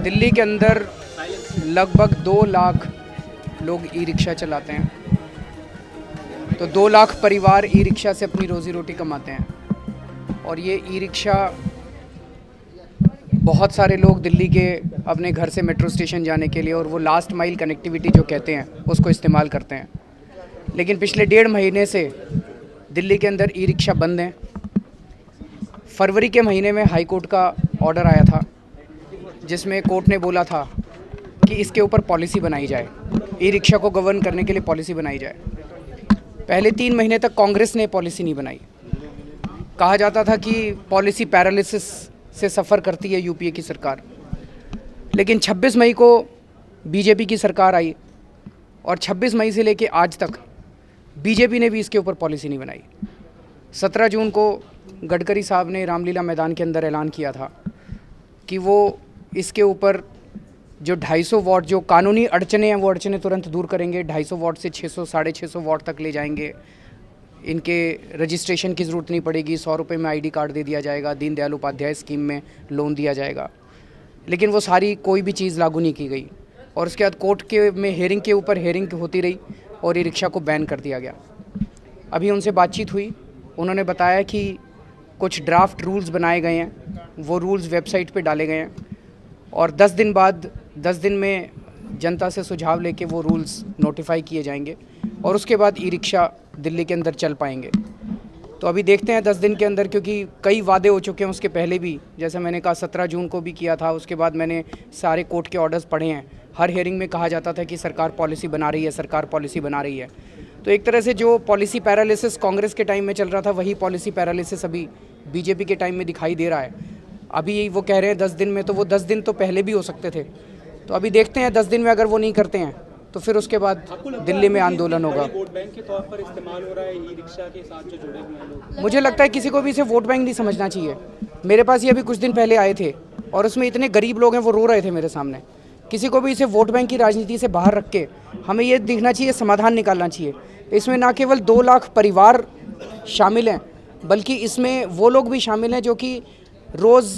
दिल्ली के अंदर लगभग 2 लाख लोग ई रिक्शा चलाते हैं, तो 2 लाख परिवार ई रिक्शा से अपनी रोज़ी रोटी कमाते हैं। और ये ई रिक्शा बहुत सारे लोग दिल्ली के अपने घर से मेट्रो स्टेशन जाने के लिए और वो लास्ट माइल कनेक्टिविटी जो कहते हैं उसको इस्तेमाल करते हैं। लेकिन पिछले 1.5 महीने से दिल्ली के अंदर ई रिक्शा बंद हैं। फरवरी के महीने में हाई कोर्ट का ऑर्डर आया था जिसमें कोर्ट ने बोला था कि इसके ऊपर पॉलिसी बनाई जाए, ई रिक्शा को गवर्न करने के लिए पॉलिसी बनाई जाए। पहले 3 महीने तक कांग्रेस ने पॉलिसी नहीं बनाई। कहा जाता था कि पॉलिसी पैरालिसिस से सफ़र करती है यूपीए की सरकार। लेकिन 26 मई को बीजेपी की सरकार आई और 26 मई से लेके आज तक बीजेपी ने भी इसके ऊपर पॉलिसी नहीं बनाई। 17 जून को गडकरी साहब ने रामलीला मैदान के अंदर ऐलान किया था कि वो इसके ऊपर जो 250 वाट जो कानूनी अड़चने हैं वो अड़चने तुरंत दूर करेंगे। 250 वाट से 600 साढ़े 600 वाट तक ले जाएंगे। इनके रजिस्ट्रेशन की ज़रूरत नहीं पड़ेगी। 100 रुपये में आईडी कार्ड दे दिया जाएगा। दीनदयाल उपाध्याय स्कीम में लोन दिया जाएगा। लेकिन वो सारी कोई भी चीज़ लागू नहीं की गई और उसके बाद कोर्ट के में हेयरिंग के ऊपर हेयरिंग होती रही और ई रिक्शा को बैन कर दिया गया। अभी उनसे बातचीत हुई, उन्होंने बताया कि कुछ ड्राफ्ट रूल्स बनाए गए हैं, वो रूल्स वेबसाइट पे डाले गए हैं और 10 दिन बाद 10 दिन में जनता से सुझाव लेके वो रूल्स नोटिफाई किए जाएंगे और उसके बाद ई रिक्शा दिल्ली के अंदर चल पाएंगे। तो अभी देखते हैं 10 दिन के अंदर, क्योंकि कई वादे हो चुके हैं उसके पहले भी। जैसे मैंने कहा 17 जून को भी किया था, उसके बाद मैंने सारे कोर्ट के ऑर्डर्स पढ़े हैं। हर हियरिंग में कहा जाता था कि सरकार पॉलिसी बना रही है, सरकार पॉलिसी बना रही है। तो एक तरह से जो पॉलिसी पैरालिसिस कांग्रेस के टाइम में चल रहा था वही पॉलिसी पैरालिसिस अभी बीजेपी के टाइम में दिखाई दे रहा है। अभी वो कह रहे हैं 10 दिन में, तो वो 10 दिन तो पहले भी हो सकते थे। तो अभी देखते हैं 10 दिन में अगर वो नहीं करते हैं तो फिर उसके बाद दिल्ली में आंदोलन होगा। वोट बैंक के तौर पर इस्तेमाल हो रहा है ई रिक्शा के साथ जो जुड़े हुए हैं लोग। मुझे लगता है किसी को भी इसे वोट बैंक नहीं समझना चाहिए। मेरे पास ये अभी कुछ दिन पहले आए थे और उसमें इतने गरीब लोग हैं, वो रो रहे थे मेरे सामने। किसी को भी इसे वोट बैंक की राजनीति से बाहर रख के हमें ये दिखना चाहिए, समाधान निकालना चाहिए। इसमें ना केवल 2 लाख परिवार शामिल हैं बल्कि इसमें वो लोग भी शामिल हैं जो कि रोज़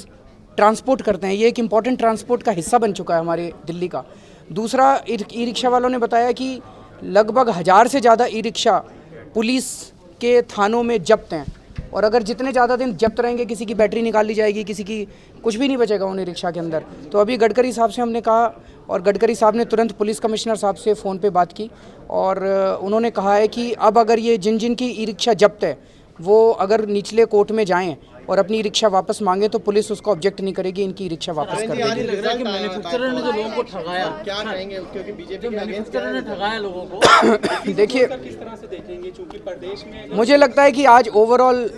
ट्रांसपोर्ट करते हैं। ये एक इम्पॉर्टेंट ट्रांसपोर्ट का हिस्सा बन चुका है हमारे दिल्ली का। दूसरा, ई रिक्शा वालों ने बताया कि लगभग 1000 से ज़्यादा ई रिक्शा पुलिस के थानों में जब्त हैं और अगर जितने ज़्यादा दिन जब्त रहेंगे किसी की बैटरी निकाल ली जाएगी, किसी की कुछ भी नहीं बचेगा उन ई रिक्शा के अंदर। तो अभी गडकरी साहब से हमने कहा और गडकरी साहब ने तुरंत पुलिस कमिश्नर साहब से फ़ोन पे बात की और उन्होंने कहा है कि अब अगर ये जिन जिन की ई रिक्शा जब्त है वो अगर निचले कोर्ट में जाएँ और अपनी रिक्शा वापस मांगे तो पुलिस उसको ऑब्जेक्ट नहीं करेगी, इनकी रिक्शा वापस कर देगी। लग रहा है कि मैन्युफैक्चरर ने जो लोगों को ठगाया, क्या कहेंगे? क्योंकि बीजेपी के मैन्युफैक्चरर ने ठगाया लोगों को। देखिए, किस तरह से देखेंगे, चूंकि प्रदेश में मुझे लगता है कि आज ओवरऑल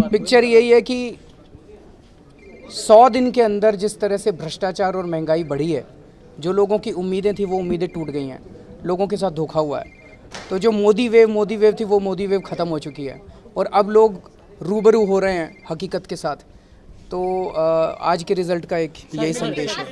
पिक्चर यही है कि 100 दिन के अंदर जिस तरह से भ्रष्टाचार और महंगाई बढ़ी है, जो लोगों की उम्मीदें थी वो उम्मीदें टूट गई हैं, लोगों के साथ धोखा हुआ है। तो जो मोदी वेव थी वो मोदी वेव ख़त्म हो चुकी है और अब लोग रूबरू हो रहे हैं हकीकत के साथ। तो आज के रिज़ल्ट का एक यही संदेश है।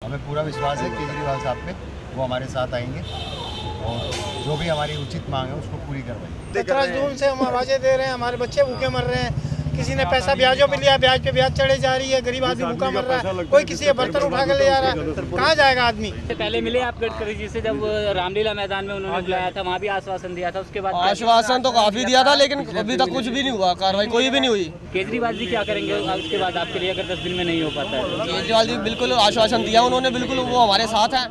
हमें पूरा विश्वास है केजरीवाल साहब पे, वो हमारे साथ आएंगे और जो भी हमारी उचित मांग है उसको पूरी करवाएंगे। 17 जून से हम आवाज़ें दे रहे हैं, हमारे बच्चे भूखे मर रहे हैं। किसी ने पैसा ब्याजों पे लिया, ब्याज पे ब्याज चढ़े जा रही है, गरीब आदमी भूखा मर रहा है। कोई किसी का बर्तन उठा कर ले जा रहा है, कहाँ जाएगा आदमी? पहले मिले आप गडकरी जी से जब रामलीला मैदान में उन्होंने बुलाया था, वहाँ भी आश्वासन दिया था। उसके बाद आश्वासन तो काफी दिया था लेकिन अभी तक कुछ भी नहीं हुआ, कार्रवाई कोई भी नहीं हुई। केजरीवाल जी क्या करेंगे उसके बाद आपके लिए अगर 10 दिन में नहीं हो पाता है? केजरीवाल जी बिल्कुल आश्वासन दिया उन्होंने, बिल्कुल वो हमारे साथ हैं।